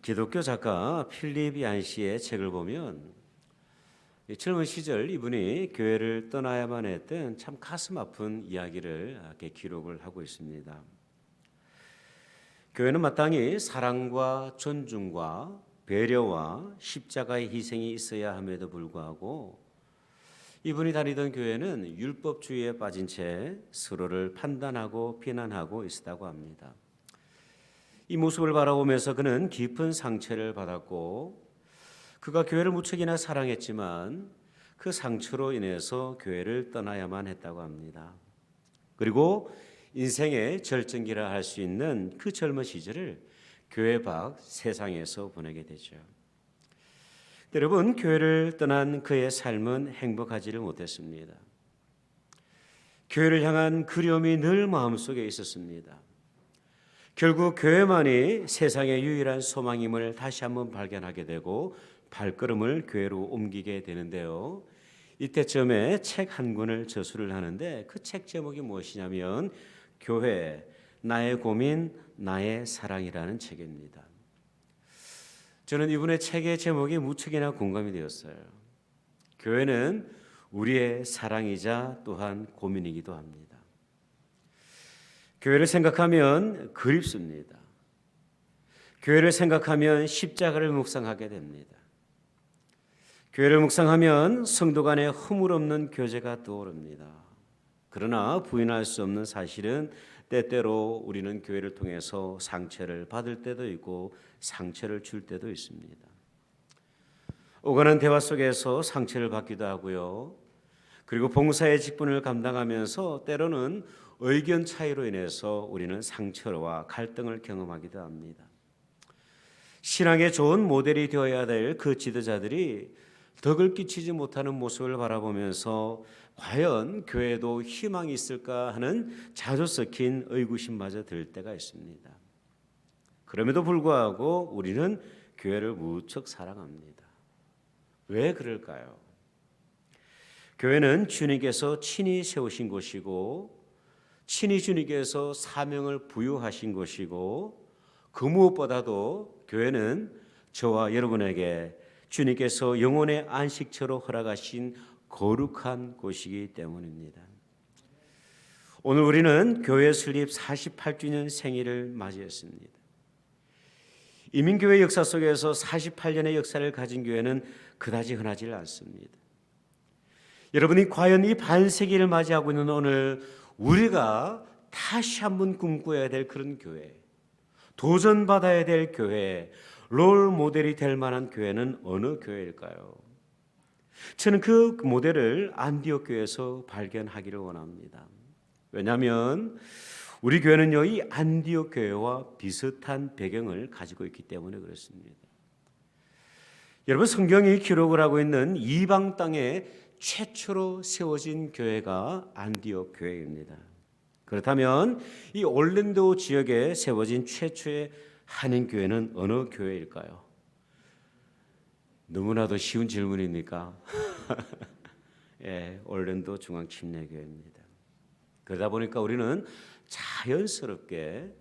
기독교 작가 필립 얀시의 책을 보면 젊은 시절 이분이 교회를 떠나야만 했던 참 가슴 아픈 이야기를 이렇게 기록을 하고 있습니다. 교회는 마땅히 사랑과 존중과 배려와 십자가의 희생이 있어야 함에도 불구하고 이분이 다니던 교회는 율법주의에 빠진 채 서로를 판단하고 비난하고 있었다고 합니다. 이 모습을 바라보면서 그는 깊은 상처를 받았고 그가 교회를 무척이나 사랑했지만 그 상처로 인해서 교회를 떠나야만 했다고 합니다. 그리고 인생의 절정기라 할 수 있는 그 젊은 시절을 교회 밖 세상에서 보내게 되죠. 여러분, 교회를 떠난 그의 삶은 행복하지를 못했습니다. 교회를 향한 그리움이 늘 마음속에 있었습니다. 결국 교회만이 세상의 유일한 소망임을 다시 한번 발견하게 되고 발걸음을 교회로 옮기게 되는데요. 이때쯤에 책 한 권을 저술을 하는데 그 책 제목이 무엇이냐면 교회, 나의 고민, 나의 사랑이라는 책입니다. 저는 이분의 책의 제목이 무척이나 공감이 되었어요. 교회는 우리의 사랑이자 또한 고민이기도 합니다. 교회를 생각하면 그립습니다. 교회를 생각하면 십자가를 묵상하게 됩니다. 교회를 묵상하면 성도 간에 허물 없는 교제가 떠오릅니다. 그러나 부인할 수 없는 사실은 때때로 우리는 교회를 통해서 상처를 받을 때도 있고 상처를 줄 때도 있습니다. 오가는 대화 속에서 상처를 받기도 하고요. 그리고 봉사의 직분을 감당하면서 때로는 의견 차이로 인해서 우리는 상처와 갈등을 경험하기도 합니다. 신앙의 좋은 모델이 되어야 될 그 지도자들이 덕을 끼치지 못하는 모습을 바라보면서 과연 교회에도 희망이 있을까 하는 자주 섞인 의구심마저 들 때가 있습니다. 그럼에도 불구하고 우리는 교회를 무척 사랑합니다. 왜 그럴까요? 교회는 주님께서 친히 세우신 곳이고 친히 주님께서 사명을 부여하신 곳이고 그 무엇보다도 교회는 저와 여러분에게 주님께서 영혼의 안식처로 허락하신 거룩한 곳이기 때문입니다. 오늘 우리는 교회 설립 48주년 생일을 맞이했습니다. 이민교회 역사 속에서 48년의 역사를 가진 교회는 그다지 흔하지 않습니다. 여러분이 과연 이 반세기를 맞이하고 있는 오늘 우리가 다시 한번 꿈꿔야 될 그런 교회, 도전받아야 될 교회, 롤 모델이 될 만한 교회는 어느 교회일까요? 저는 그 모델을 안디옥 교회에서 발견하기를 원합니다. 왜냐하면 우리 교회는요, 이 안디옥 교회와 비슷한 배경을 가지고 있기 때문에 그렇습니다. 여러분, 성경이 기록을 하고 있는 이방 땅에 최초로 세워진 교회가 안디옥 교회입니다. 그렇다면 이 올랜도 지역에 세워진 최초의 한인 교회는 어느 교회일까요? 너무나도 쉬운 질문입니까? 예, 올랜도 중앙침례교회입니다. 그러다 보니까 우리는 자연스럽게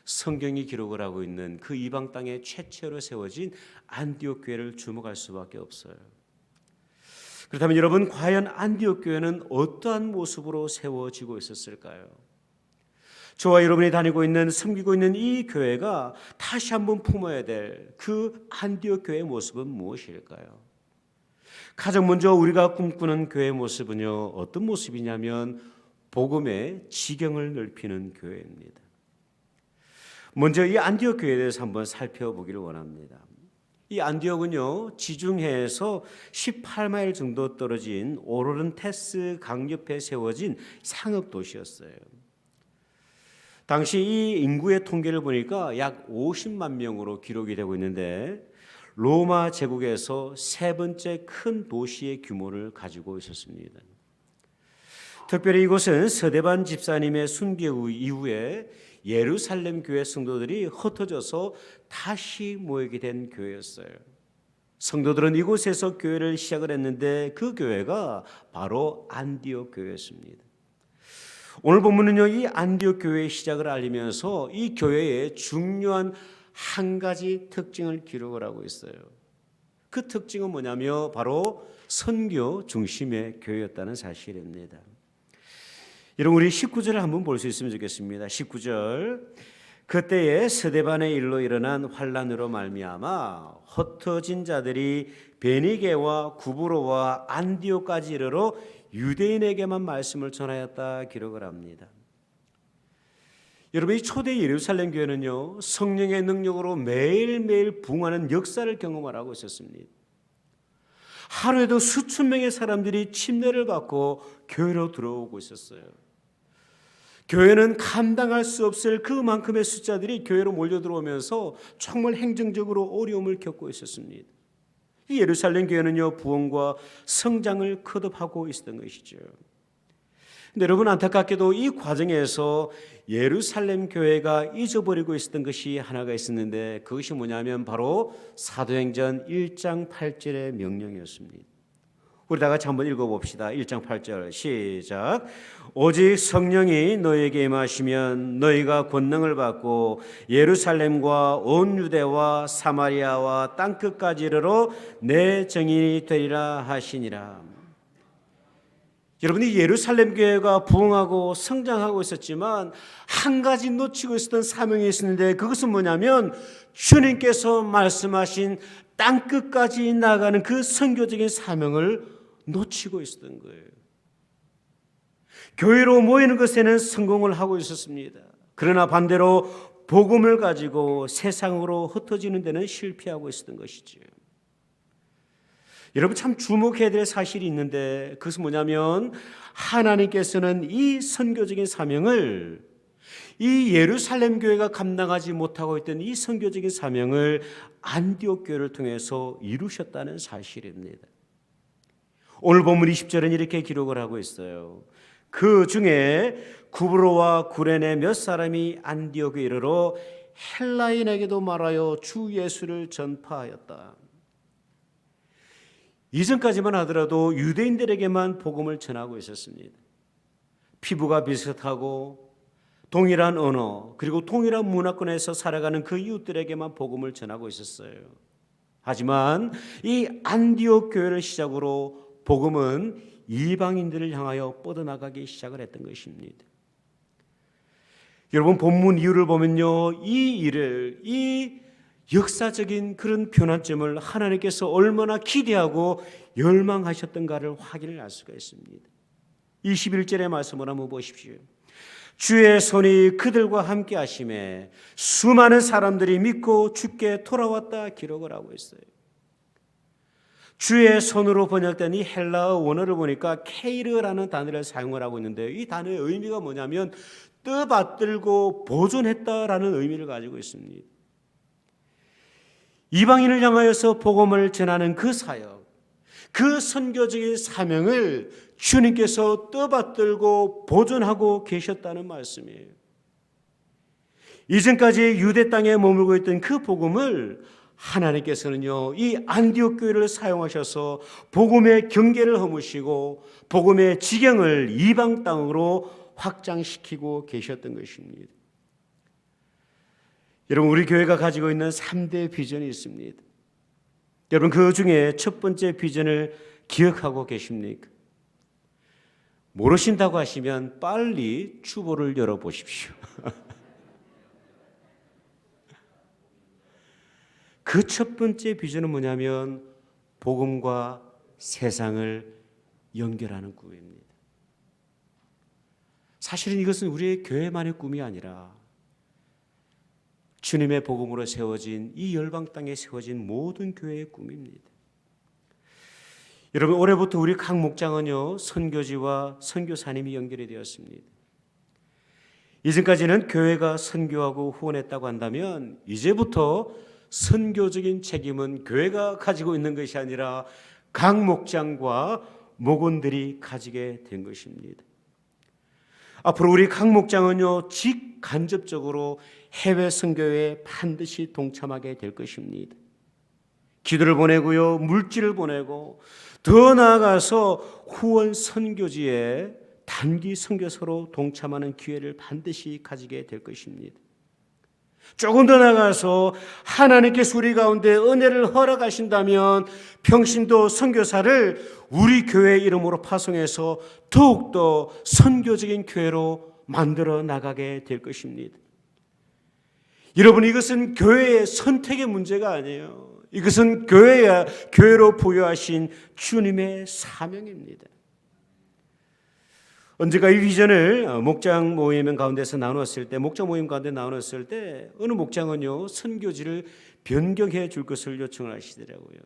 성경이 기록을 하고 있는 그 이방 땅에 최초로 세워진 안디옥 교회를 주목할 수밖에 없어요. 그렇다면 여러분, 과연 안디옥 교회는 어떠한 모습으로 세워지고 있었을까요? 저와 여러분이 다니고 있는, 섬기고 있는 이 교회가 다시 한번 품어야 될 그 안디옥 교회의 모습은 무엇일까요? 가장 먼저 우리가 꿈꾸는 교회의 모습은요, 어떤 모습이냐면 복음의 지경을 넓히는 교회입니다. 먼저 이 안디옥 교회에 대해서 한번 살펴보기를 원합니다. 이 안디옥은요, 지중해에서 18마일 정도 떨어진 오르른테스 강 옆에 세워진 상업 도시였어요. 당시 이 인구의 통계를 보니까 약 50만 명으로 기록이 되고 있는데 로마 제국에서 세 번째 큰 도시의 규모를 가지고 있었습니다. 특별히 이곳은 서대반 집사님의 순교 이후에 예루살렘 교회 성도들이 흩어져서 다시 모이게 된 교회였어요. 성도들은 이곳에서 교회를 시작을 했는데 그 교회가 바로 안디옥 교회였습니다. 오늘 본문은요, 이 안디옥 교회의 시작을 알리면서 이 교회의 중요한 한 가지 특징을 기록을 하고 있어요. 그 특징은 뭐냐며 바로 선교 중심의 교회였다는 사실입니다. 여러분 우리 19절을 한번 볼 수 있으면 좋겠습니다. 19절 그때에 스데반의 일로 일어난 환란으로 말미암아 흩어진 자들이 베니게와 구브로와 안디오까지 이르러 유대인에게만 말씀을 전하였다 기록을 합니다. 여러분 이 초대 예루살렘 교회는요 성령의 능력으로 매일매일 부흥하는 역사를 경험하고 있었습니다. 하루에도 수천 명의 사람들이 침례를 받고 교회로 들어오고 있었어요. 교회는 감당할 수 없을 그만큼의 숫자들이 교회로 몰려 들어오면서 정말 행정적으로 어려움을 겪고 있었습니다. 이 예루살렘 교회는요 부흥과 성장을 거듭하고 있었던 것이죠. 근데 여러분 안타깝게도 이 과정에서 예루살렘 교회가 잊어버리고 있었던 것이 하나가 있었는데 그것이 뭐냐면 바로 사도행전 1장 8절의 명령이었습니다. 우리 다 같이 한번 읽어봅시다. 1장 8절 시작. 오직 성령이 너희에게 임하시면 너희가 권능을 받고 예루살렘과 온 유대와 사마리아와 땅끝까지 이르러 내 증인이 되리라 하시니라. 여러분이 예루살렘 교회가 부흥하고 성장하고 있었지만 한 가지 놓치고 있었던 사명이 있었는데 그것은 뭐냐면 주님께서 말씀하신 땅끝까지 나가는 그 선교적인 사명을 놓치고 있었던 거예요. 교회로 모이는 것에는 성공을 하고 있었습니다. 그러나 반대로 복음을 가지고 세상으로 흩어지는 데는 실패하고 있었던 것이죠. 여러분 참 주목해야 될 사실이 있는데 그것은 뭐냐면 하나님께서는 이 선교적인 사명을 이 예루살렘 교회가 감당하지 못하고 있던 이 선교적인 사명을 안디옥 교회를 통해서 이루셨다는 사실입니다. 오늘 본문 20절은 이렇게 기록을 하고 있어요. 그 중에 구브로와 구레네 몇 사람이 안디옥에 이르러 헬라인에게도 말하여 주 예수를 전파하였다. 이전까지만 하더라도 유대인들에게만 복음을 전하고 있었습니다. 피부가 비슷하고 동일한 언어 그리고 동일한 문화권에서 살아가는 그 이웃들에게만 복음을 전하고 있었어요. 하지만 이 안디옥 교회를 시작으로 복음은 이방인들을 향하여 뻗어나가기 시작을 했던 것입니다. 여러분 본문 이유를 보면요 이 역사적인 그런 변환점을 하나님께서 얼마나 기대하고 열망하셨던가를 확인을 할 수가 있습니다. 21절의 말씀을 한번 보십시오. 주의 손이 그들과 함께 하심에 수많은 사람들이 믿고 주께 돌아왔다 기록을 하고 있어요. 주의 손으로 번역된 이 헬라어 원어를 보니까 케이르라는 단어를 사용을 하고 있는데 이 단어의 의미가 뭐냐면 떠받들고 보존했다라는 의미를 가지고 있습니다. 이방인을 향하여서 복음을 전하는 그 사역, 그 선교적인 사명을 주님께서 떠받들고 보존하고 계셨다는 말씀이에요. 이전까지 유대 땅에 머물고 있던 그 복음을 하나님께서는요 이 안디옥 교회를 사용하셔서 복음의 경계를 허무시고 복음의 지경을 이방 땅으로 확장시키고 계셨던 것입니다. 여러분 우리 교회가 가지고 있는 3대 비전이 있습니다. 여러분 그 중에 첫 번째 비전을 기억하고 계십니까? 모르신다고 하시면 빨리 추보를 열어보십시오. 그 첫 번째 비전은 뭐냐면 복음과 세상을 연결하는 꿈입니다. 사실은 이것은 우리의 교회만의 꿈이 아니라 주님의 복음으로 세워진 이 열방 땅에 세워진 모든 교회의 꿈입니다. 여러분 올해부터 우리 각 목장은요 선교지와 선교사님이 연결이 되었습니다. 이전까지는 교회가 선교하고 후원했다고 한다면 이제부터 선교적인 책임은 교회가 가지고 있는 것이 아니라 각 목장과 목원들이 가지게 된 것입니다. 앞으로 우리 각 목장은요 직간접적으로 해외 선교에 반드시 동참하게 될 것입니다. 기도를 보내고요 물질을 보내고 더 나아가서 후원 선교지에 단기 선교사로 동참하는 기회를 반드시 가지게 될 것입니다. 조금 더 나가서 하나님께서 우리 가운데 은혜를 허락하신다면 평신도 선교사를 우리 교회 이름으로 파송해서 더욱더 선교적인 교회로 만들어 나가게 될 것입니다. 여러분, 이것은 교회의 선택의 문제가 아니에요. 이것은 교회로 부여하신 주님의 사명입니다. 언제가 이 비전을 목장 모임 가운데서 나눴을 때, 목장 모임 가운데 나눴을 때 어느 목장은요 선교지를 변경해 줄 것을 요청을 하시더라고요.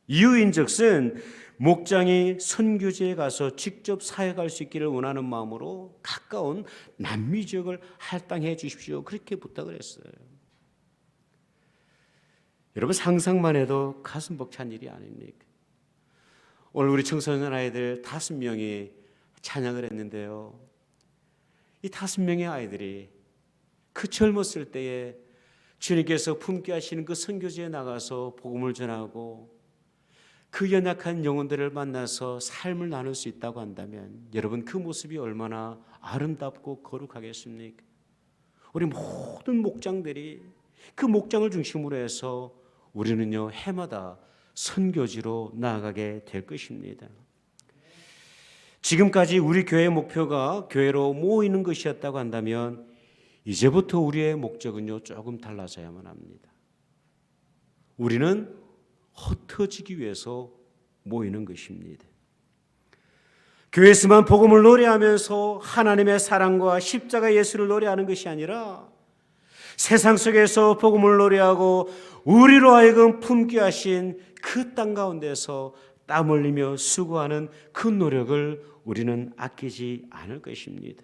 이유인즉슨 목장이 선교지에 가서 직접 사역할 수 있기를 원하는 마음으로 가까운 남미 지역을 할당해 주십시오, 그렇게 부탁을 했어요. 여러분, 상상만 해도 가슴 벅찬 일이 아닙니까? 오늘 우리 청소년 아이들 5명이 찬양을 했는데요, 이 5명의 아이들이 그 젊었을 때에 주님께서 품게 하시는 그 선교지에 나가서 복음을 전하고 그 연약한 영혼들을 만나서 삶을 나눌 수 있다고 한다면 여러분, 그 모습이 얼마나 아름답고 거룩하겠습니까? 우리 모든 목장들이 그 목장을 중심으로 해서 우리는요 해마다 선교지로 나아가게 될 것입니다. 지금까지 우리 교회의 목표가 교회로 모이는 것이었다고 한다면 이제부터 우리의 목적은요 조금 달라져야만 합니다. 우리는 흩어지기 위해서 모이는 것입니다. 교회에서만 복음을 노래하면서 하나님의 사랑과 십자가 예수를 노래하는 것이 아니라 세상 속에서 복음을 노래하고 우리로 하여금 품게 하신 그 땅 가운데서 땀 흘리며 수고하는 그 노력을 우리는 아끼지 않을 것입니다.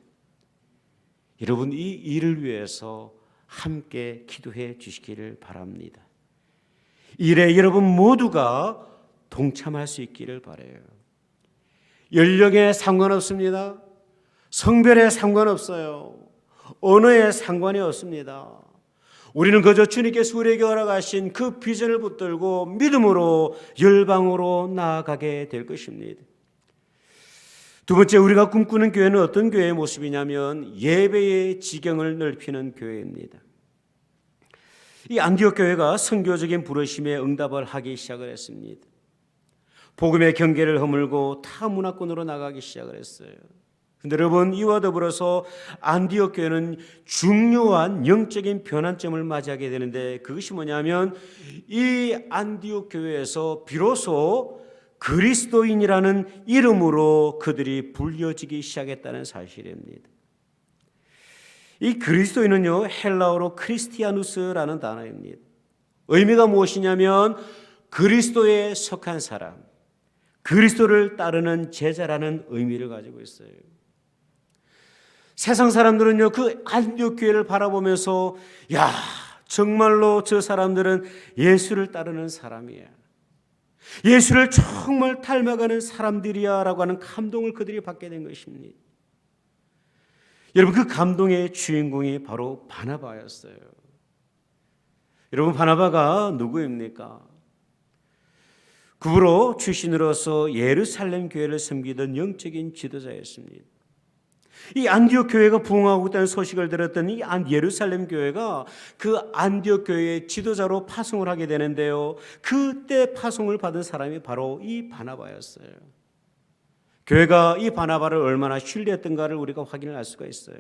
여러분, 이 일을 위해서 함께 기도해 주시기를 바랍니다. 일에 여러분 모두가 동참할 수 있기를 바라요. 연령에 상관없습니다. 성별에 상관없어요. 언어에 상관이 없습니다. 우리는 그저 주님께서 우리에게 허락하신 그 비전을 붙들고 믿음으로 열방으로 나아가게 될 것입니다. 두 번째, 우리가 꿈꾸는 교회는 어떤 교회의 모습이냐면 예배의 지경을 넓히는 교회입니다. 이 안디옥 교회가 선교적인 부르심에 응답을 하기 시작을 했습니다. 복음의 경계를 허물고 타 문화권으로 나가기 시작을 했어요. 그런데 여러분, 이와 더불어서 안디옥 교회는 중요한 영적인 변환점을 맞이하게 되는데 그것이 뭐냐면 이 안디옥 교회에서 비로소 그리스도인이라는 이름으로 그들이 불려지기 시작했다는 사실입니다. 이 그리스도인은요 헬라어로 크리스티아누스라는 단어입니다. 의미가 무엇이냐면 그리스도에 속한 사람, 그리스도를 따르는 제자라는 의미를 가지고 있어요. 세상 사람들은요 그 안디옥 교회를 바라보면서 야, 정말로 저 사람들은 예수를 따르는 사람이야, 예수를 정말 닮아가는 사람들이야 라고 하는 감동을 그들이 받게 된 것입니다. 여러분, 그 감동의 주인공이 바로 바나바였어요. 여러분, 바나바가 누구입니까? 구브로 출신으로서 예루살렘 교회를 섬기던 영적인 지도자였습니다. 이 안디옥 교회가 부흥하고 있다는 소식을 들었던 이 예루살렘 교회가 그 안디옥 교회의 지도자로 파송을 하게 되는데요, 그때 파송을 받은 사람이 바로 이 바나바였어요. 교회가 이 바나바를 얼마나 신뢰했던가를 우리가 확인을 할 수가 있어요.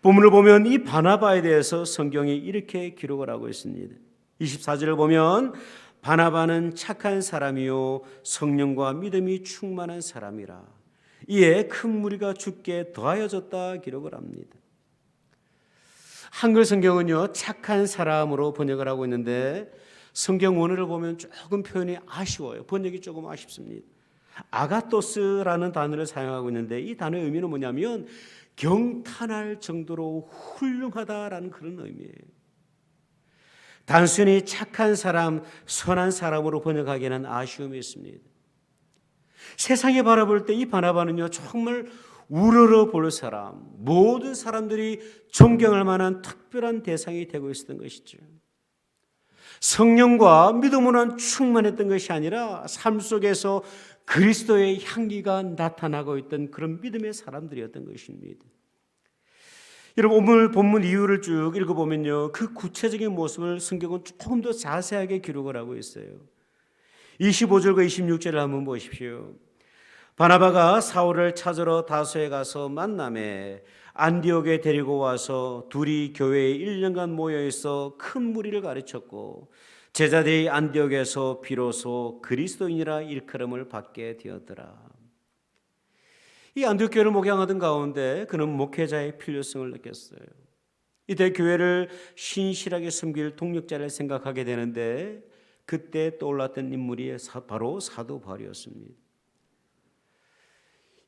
본문을 보면 이 바나바에 대해서 성경이 이렇게 기록을 하고 있습니다. 24절을 보면 바나바는 착한 사람이요 성령과 믿음이 충만한 사람이라 이에 큰 무리가 죽게 더하여졌다 기록을 합니다. 한글 성경은요 착한 사람으로 번역을 하고 있는데 성경 원어를 보면 조금 표현이 아쉬워요. 번역이 조금 아쉽습니다. 아가토스라는 단어를 사용하고 있는데 이 단어의 의미는 뭐냐면 경탄할 정도로 훌륭하다라는 그런 의미예요. 단순히 착한 사람, 선한 사람으로 번역하기에는 아쉬움이 있습니다. 세상에 바라볼 때 이 바나바는요 정말 우러러 볼 사람, 모든 사람들이 존경할 만한 특별한 대상이 되고 있었던 것이죠. 성령과 믿음으로 충만했던 것이 아니라 삶 속에서 그리스도의 향기가 나타나고 있던 그런 믿음의 사람들이었던 것입니다. 여러분 오늘 본문 이유를 쭉 읽어보면요, 그 구체적인 모습을 성경은 조금 더 자세하게 기록을 하고 있어요. 25절과 26절을 한번 보십시오. 바나바가 사울을 찾으러 다소에 가서 만남에 안디옥에 데리고 와서 둘이 교회에 1년간 모여 있어 큰 무리를 가르쳤고 제자들이 안디옥에서 비로소 그리스도인이라 일컬음을 받게 되었더라. 이 안디옥 교회를 목양하던 가운데 그는 목회자의 필요성을 느꼈어요. 이때 교회를 신실하게 섬길 동력자를 생각하게 되는데 그때 떠올랐던 인물이 바로 사도 바울이었습니다.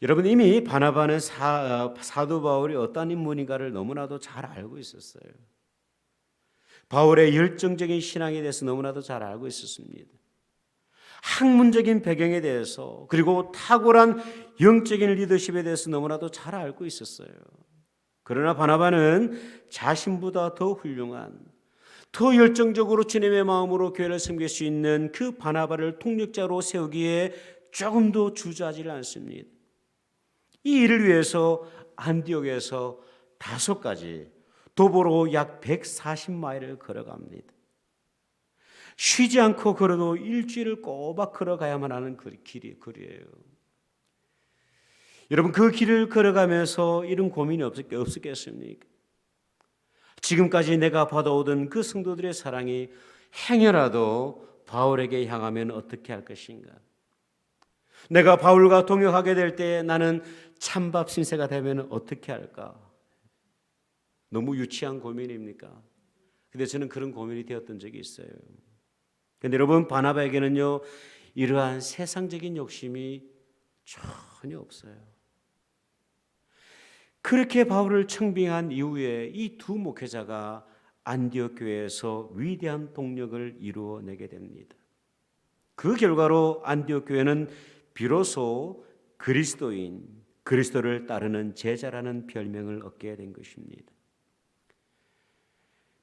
여러분 이미 바나바는 사도 바울이 어떤 인물인가를 너무나도 잘 알고 있었어요. 바울의 열정적인 신앙에 대해서 너무나도 잘 알고 있었습니다. 학문적인 배경에 대해서 그리고 탁월한 영적인 리더십에 대해서 너무나도 잘 알고 있었어요. 그러나 바나바는 자신보다 더 훌륭한, 더 열정적으로 주님의 마음으로 교회를 섬길 수 있는 그 바나바를 통역자로 세우기에 조금도 주저하지 않습니다. 이 일을 위해서 안디옥에서 다소까지 도보로 약 140마일을 걸어갑니다. 쉬지 않고 걸어도 일주일을 꼬박 걸어가야만 하는 그 길이에요. 여러분 그 길을 걸어가면서 이런 고민이 없었겠습니까? 지금까지 내가 받아오던 그 성도들의 사랑이 행여라도 바울에게 향하면 어떻게 할 것인가? 내가 바울과 동역하게 될 때 나는 찬밥 신세가 되면 어떻게 할까? 너무 유치한 고민입니까? 근데 저는 그런 고민이 되었던 적이 있어요. 근데 여러분 바나바에게는요 이러한 세상적인 욕심이 전혀 없어요. 그렇게 바울을 청빙한 이후에 이 두 목회자가 안디옥 교회에서 위대한 동력을 이루어내게 됩니다. 그 결과로 안디옥 교회는 비로소 그리스도인, 그리스도를 따르는 제자라는 별명을 얻게 된 것입니다.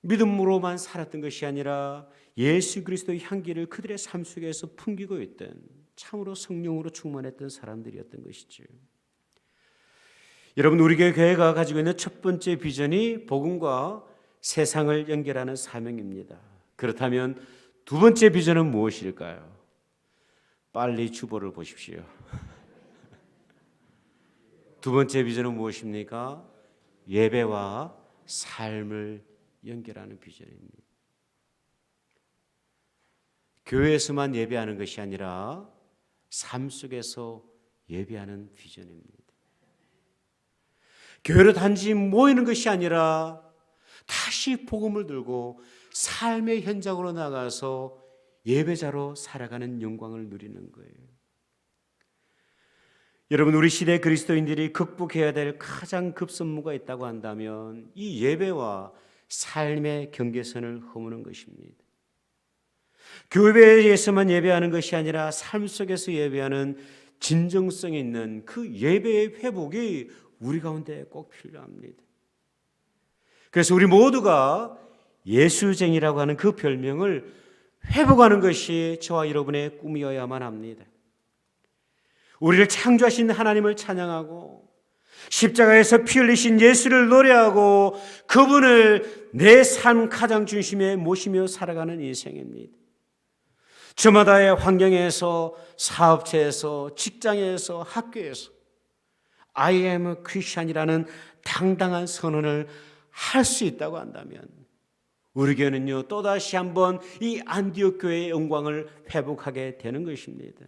믿음으로만 살았던 것이 아니라 예수 그리스도의 향기를 그들의 삶 속에서 풍기고 있던 참으로 성령으로 충만했던 사람들이었던 것이죠. 여러분 우리 교회가 가지고 있는 첫 번째 비전이 복음과 세상을 연결하는 사명입니다. 그렇다면 두 번째 비전은 무엇일까요? 빨리 주보를 보십시오. 두 번째 비전은 무엇입니까? 예배와 삶을 연결하는 비전입니다. 교회에서만 예배하는 것이 아니라 삶 속에서 예배하는 비전입니다. 교회로 단지 모이는 것이 아니라 다시 복음을 들고 삶의 현장으로 나가서 예배자로 살아가는 영광을 누리는 거예요. 여러분 우리 시대 그리스도인들이 극복해야 될 가장 급선무가 있다고 한다면 이 예배와 삶의 경계선을 허무는 것입니다. 교회에서만 예배하는 것이 아니라 삶 속에서 예배하는 진정성 있는 그 예배의 회복이 우리 가운데 꼭 필요합니다. 그래서 우리 모두가 예수쟁이라고 하는 그 별명을 회복하는 것이 저와 여러분의 꿈이어야만 합니다. 우리를 창조하신 하나님을 찬양하고 십자가에서 피 흘리신 예수를 노래하고 그분을 내 삶 가장 중심에 모시며 살아가는 인생입니다. 저마다의 환경에서, 사업체에서, 직장에서, 학교에서 I am a Christian이라는 당당한 선언을 할 수 있다고 한다면 우리 교회는요 또다시 한번 이 안디옥 교회의 영광을 회복하게 되는 것입니다.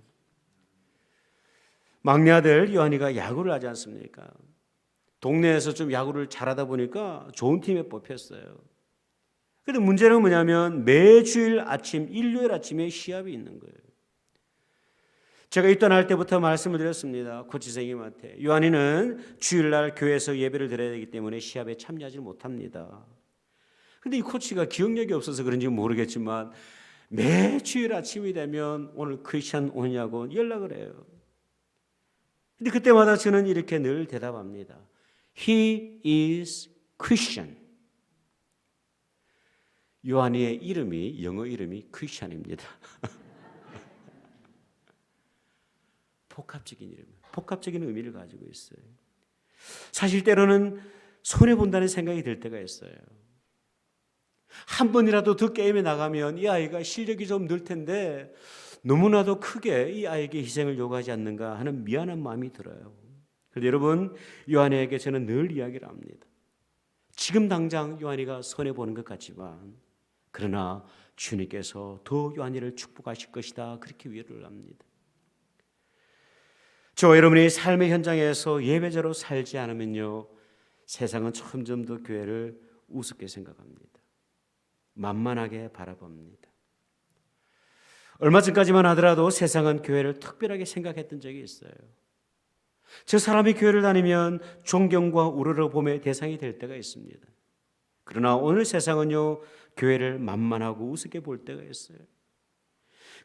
막내 아들 요한이가 야구를 하지 않습니까? 동네에서 좀 야구를 잘하다 보니까 좋은 팀에 뽑혔어요. 그런데 문제는 뭐냐면 매주일 아침, 일요일 아침에 시합이 있는 거예요. 제가 입단할 때부터 말씀을 드렸습니다. 코치 선생님한테 요한이는 주일날 교회에서 예배를 드려야 되기 때문에 시합에 참여하지 못합니다. 그런데 이 코치가 기억력이 없어서 그런지 모르겠지만 매주일 아침이 되면 오늘 크리스찬 오냐고 연락을 해요. 근데 그때마다 저는 이렇게 늘 대답합니다. He is Christian. 요한이의 이름이 영어 이름이 크리스찬입니다. 복합적인 이름, 복합적인 의미를 가지고 있어요. 사실 때로는 손해본다는 생각이 들 때가 있어요. 한 번이라도 더 게임에 나가면 이 아이가 실력이 좀 늘 텐데 너무나도 크게 이 아이에게 희생을 요구하지 않는가 하는 미안한 마음이 들어요. 그런데 여러분, 요한에게 저는 늘 이야기를 합니다. 지금 당장 요한이가 손해보는 것 같지만 그러나 주님께서 더 요한이를 축복하실 것이다, 그렇게 위로를 합니다. 저와 여러분이 삶의 현장에서 예배자로 살지 않으면요, 세상은 점점 더 교회를 우습게 생각합니다. 만만하게 바라봅니다. 얼마 전까지만 하더라도 세상은 교회를 특별하게 생각했던 적이 있어요. 저 사람이 교회를 다니면 존경과 우러러봄의 대상이 될 때가 있습니다. 그러나 오늘 세상은요, 교회를 만만하고 우습게 볼 때가 있어요.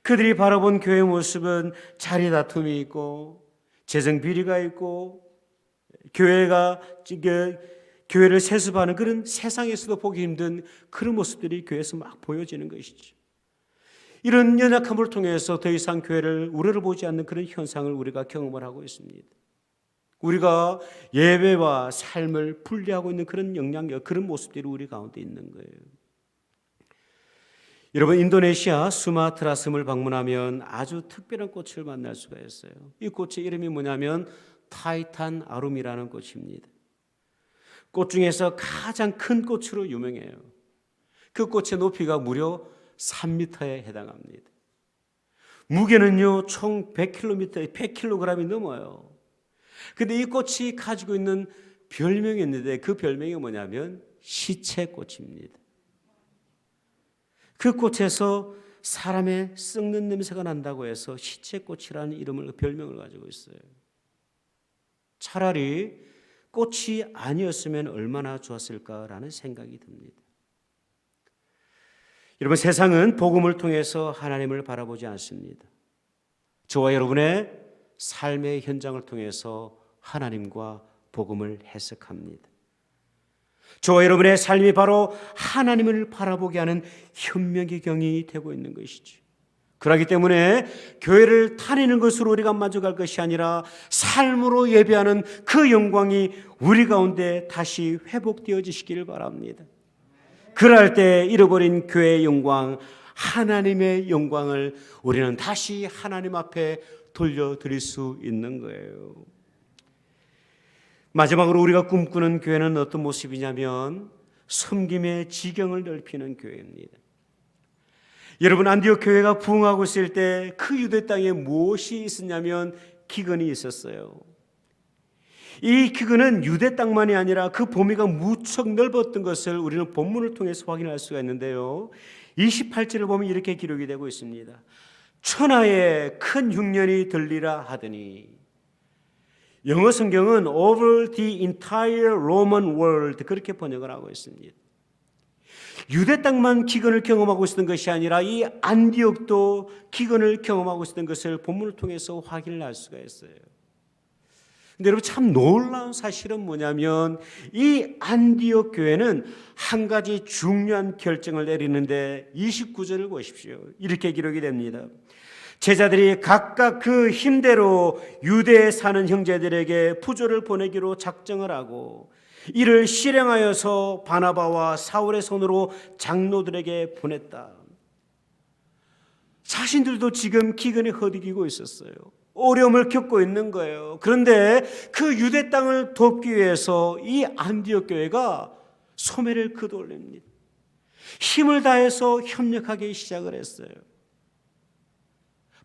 그들이 바라본 교회의 모습은 자리 다툼이 있고 재정 비리가 있고 교회를 세습하는 그런 세상에서도 보기 힘든 그런 모습들이 교회에서 막 보여지는 것이죠. 이런 연약함을 통해서 더 이상 교회를 우러러보지 않는 그런 현상을 우리가 경험을 하고 있습니다. 우리가 예배와 삶을 분리하고 있는 그런 영향력, 그런 모습들이 우리 가운데 있는 거예요. 여러분, 인도네시아 수마트라 섬을 방문하면 아주 특별한 꽃을 만날 수가 있어요. 이 꽃의 이름이 뭐냐면 타이탄 아룸이라는 꽃입니다. 꽃 중에서 가장 큰 꽃으로 유명해요. 그 꽃의 높이가 무려 3m에 해당합니다. 무게는요, 총 100kg이 넘어요. 근데 이 꽃이 가지고 있는 별명이 있는데 그 별명이 뭐냐면 시체꽃입니다. 그 꽃에서 사람의 썩는 냄새가 난다고 해서 시체꽃이라는 별명을 가지고 있어요. 차라리 꽃이 아니었으면 얼마나 좋았을까라는 생각이 듭니다. 여러분, 세상은 복음을 통해서 하나님을 바라보지 않습니다. 저와 여러분의 삶의 현장을 통해서 하나님과 복음을 해석합니다. 저와 여러분의 삶이 바로 하나님을 바라보게 하는 현명기경이 되고 있는 것이죠. 그렇기 때문에 교회를 다니는 것으로 우리가 만족할 것이 아니라 삶으로 예배하는 그 영광이 우리 가운데 다시 회복되어지시기를 바랍니다. 그럴 때 잃어버린 교회의 영광, 하나님의 영광을 우리는 다시 하나님 앞에 돌려드릴 수 있는 거예요. 마지막으로 우리가 꿈꾸는 교회는 어떤 모습이냐면 섬김의 지경을 넓히는 교회입니다. 여러분, 안디옥 교회가 부흥하고 있을 때 그 유대 땅에 무엇이 있었냐면 기근이 있었어요. 이 기근은 유대 땅만이 아니라 그 범위가 무척 넓었던 것을 우리는 본문을 통해서 확인할 수가 있는데요. 28절을 보면 이렇게 기록이 되고 있습니다. 천하에 큰 흉년이 들리라 하더니, 영어 성경은 over the entire Roman world 그렇게 번역을 하고 있습니다. 유대 땅만 기근을 경험하고 있었던 것이 아니라 이 안디옥도 기근을 경험하고 있었던 것을 본문을 통해서 확인을 할 수가 있어요. 근데 여러분, 참 놀라운 사실은 뭐냐면 이 안디옥 교회는 한 가지 중요한 결정을 내리는데 29절을 보십시오. 이렇게 기록이 됩니다. 제자들이 각각 그 힘대로 유대에 사는 형제들에게 부조를 보내기로 작정을 하고 이를 실행하여서 바나바와 사울의 손으로 장로들에게 보냈다. 자신들도 지금 기근에 허덕이고 있었어요. 어려움을 겪고 있는 거예요. 그런데 그 유대 땅을 돕기 위해서 이 안디옥 교회가 소매를 걷어올립니다. 힘을 다해서 협력하기 시작을 했어요.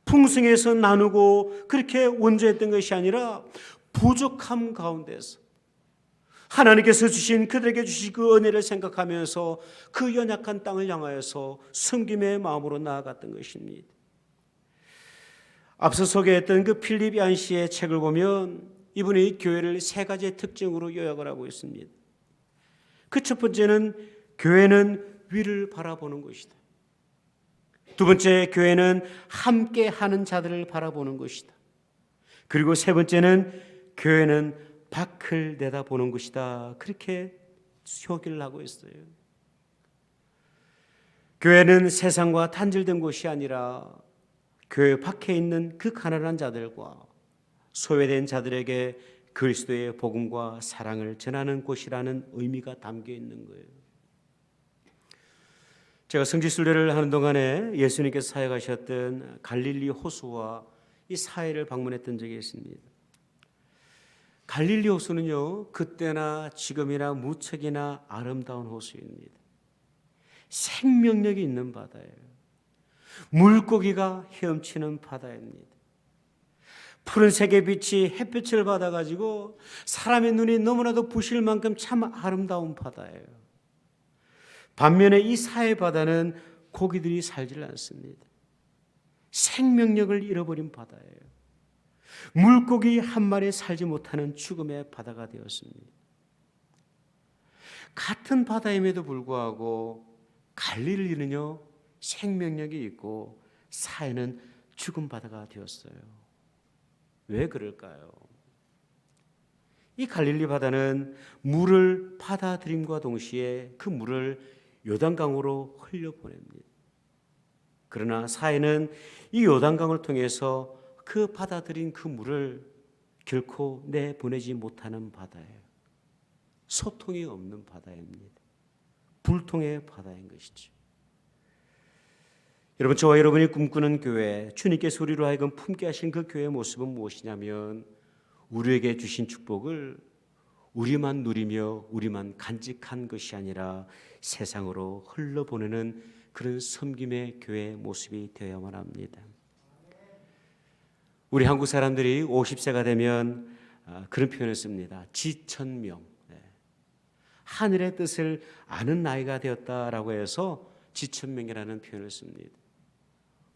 풍성해서 나누고 그렇게 원조했던 것이 아니라 부족함 가운데서 하나님께서 주신 그들에게 주신 그 은혜를 생각하면서 그 연약한 땅을 향하여서 섬김의 마음으로 나아갔던 것입니다. 앞서 소개했던 그 필립 얀시의 책을 보면 이분이 교회를 세 가지의 특징으로 요약을 하고 있습니다. 그 첫 번째는 교회는 위를 바라보는 것이다. 두 번째, 교회는 함께 하는 자들을 바라보는 것이다. 그리고 세 번째는 교회는 밖을 내다보는 것이다. 그렇게 표기를 하고 있어요. 교회는 세상과 단절된 곳이 아니라 교회 밖에 있는 그 가난한 자들과 소외된 자들에게 그리스도의 복음과 사랑을 전하는 곳이라는 의미가 담겨 있는 거예요. 제가 성지순례를 하는 동안에 예수님께서 사역하셨던 갈릴리 호수와 이 사해를 방문했던 적이 있습니다. 갈릴리 호수는요, 그때나 지금이나 무척이나 아름다운 호수입니다. 생명력이 있는 바다예요. 물고기가 헤엄치는 바다입니다. 푸른색의 빛이 햇볕을 받아가지고 사람의 눈이 너무나도 부실 만큼 참 아름다운 바다예요. 반면에 이 사해 바다는 고기들이 살질 않습니다. 생명력을 잃어버린 바다예요. 물고기 한 마리 살지 못하는 죽음의 바다가 되었습니다. 같은 바다임에도 불구하고 갈릴리는요, 생명력이 있고 사해는 죽은 바다가 되었어요. 왜 그럴까요? 이 갈릴리 바다는 물을 받아들임과 동시에 그 물을 요단강으로 흘려보냅니다. 그러나 사해는 이 요단강을 통해서 그 받아들인 그 물을 결코 내보내지 못하는 바다예요. 소통이 없는 바다입니다. 불통의 바다인 것이죠. 여러분, 저와 여러분이 꿈꾸는 교회, 주님께서 우리로 하여금 품게 하신 그 교회의 모습은 무엇이냐면 우리에게 주신 축복을 우리만 누리며 우리만 간직한 것이 아니라 세상으로 흘러보내는 그런 섬김의 교회의 모습이 되어야만 합니다. 우리 한국 사람들이 50세가 되면 그런 표현을 씁니다. 지천명. 하늘의 뜻을 아는 나이가 되었다라고 해서 지천명이라는 표현을 씁니다.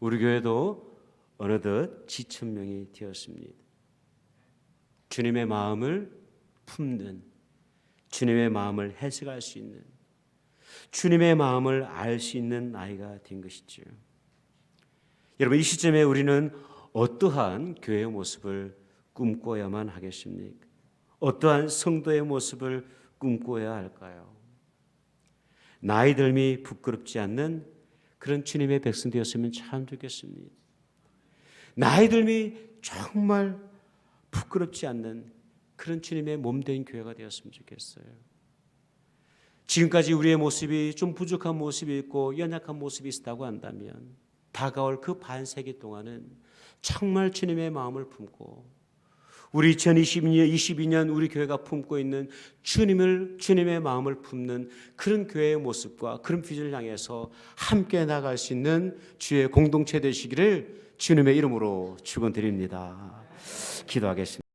우리 교회도 어느덧 지천명이 되었습니다. 주님의 마음을 품는, 주님의 마음을 해석할 수 있는, 주님의 마음을 알 수 있는 나이가 된 것이죠. 여러분, 이 시점에 우리는 어떠한 교회의 모습을 꿈꿔야만 하겠습니까? 어떠한 성도의 모습을 꿈꿔야 할까요? 나이 들미 부끄럽지 않는 그런 주님의 백성 되었으면 참 좋겠습니다. 나이 들미 정말 부끄럽지 않는 그런 주님의 몸된 교회가 되었으면 좋겠어요. 지금까지 우리의 모습이 좀 부족한 모습이 있고 연약한 모습이 있다고 한다면 다가올 그 반세기 동안은 정말 주님의 마음을 품고 우리 2022년 우리 교회가 품고 있는 주님의 마음을 품는 그런 교회의 모습과 그런 비전을 향해서 함께 나갈 수 있는 주의 공동체 되시기를 주님의 이름으로 축원드립니다. 기도하겠습니다.